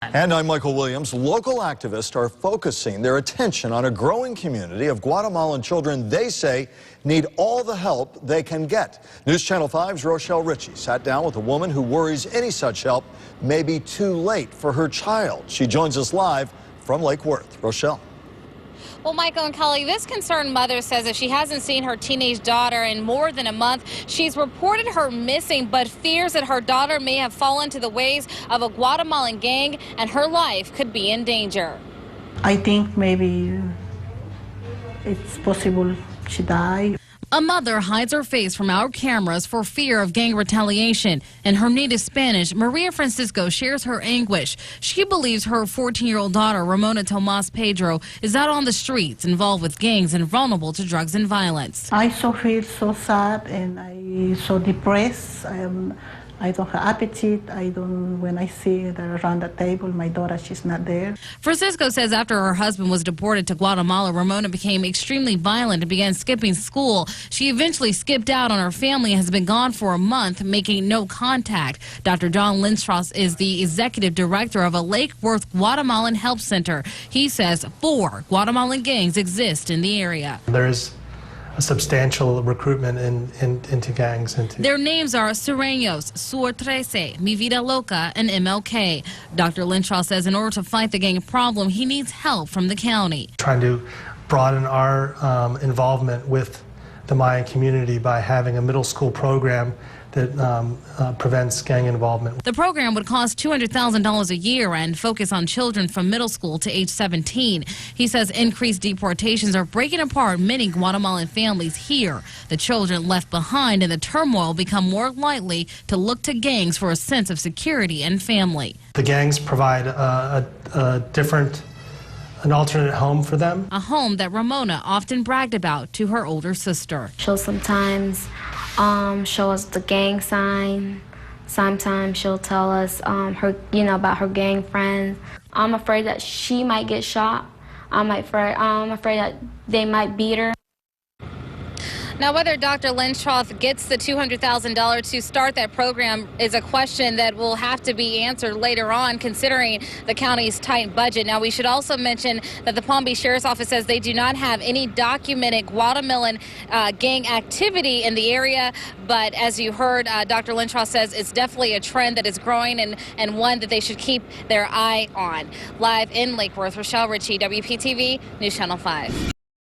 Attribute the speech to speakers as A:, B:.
A: And I'm Michael Williams. Local activists are focusing their attention on a growing community of Guatemalan children they say need all the help they can get. News Channel 5's Rochelle Ritchie sat down with a woman who worries any such help may be too late for her child. She joins us live from Lake Worth. Rochelle.
B: Well, Michael and Kelly, this concerned mother says that she hasn't seen her teenage daughter in more than a month. She's reported her missing, but fears that her daughter may have fallen to the ways of a Guatemalan gang and her life could be in danger.
C: I think maybe it's possible she died.
B: A mother hides her face from our cameras for fear of gang retaliation. In her native Spanish, Maria Francisco shares her anguish. She believes her 14-year-old daughter, Ramona Tomas Pedro, is out on the streets, involved with gangs and vulnerable to drugs and violence.
C: I feel so sad and I so depressed. I don't have appetite. When I see her around the table, my daughter, she's not there.
B: Francisco says after her husband was deported to Guatemala, Ramona became extremely violent and began skipping school. She eventually skipped out on her family and has been gone for a month, making no contact. Dr. John Lindstros is the executive director of a Lake Worth Guatemalan Help Center. He says 4 Guatemalan gangs exist in the area.
D: There's a substantial recruitment into gangs.
B: Their names are Sureños, Sur 13, Mi Vida Loca, and MLK. Dr. Lindstros says in order to fight the gang problem, he needs help from the county.
D: Trying to broaden our involvement with the Mayan community by having a middle school program that prevents gang involvement.
B: The program would cost $200,000 a year and focus on children from middle school to age 17. He says increased deportations are breaking apart many Guatemalan families here. The children left behind in the turmoil become more likely to look to gangs for a sense of security and family.
D: The gangs provide an alternate home for them.
B: A home that Ramona often bragged about to her older sister.
E: She'll sometimes show us the gang sign. Sometimes she'll tell us about her gang friends. I'm afraid that she might get shot. I'm afraid that they might beat her.
B: Now, whether Dr. Lindstros gets the $200,000 to start that program is a question that will have to be answered later on, considering the county's tight budget. Now, we should also mention that the Palm Beach Sheriff's Office says they do not have any documented Guatemalan gang activity in the area. But as you heard, Dr. Lindstros says it's definitely a trend that is growing and one that they should keep their eye on. Live in Lake Worth, Rochelle Ritchie, WPTV, News Channel 5.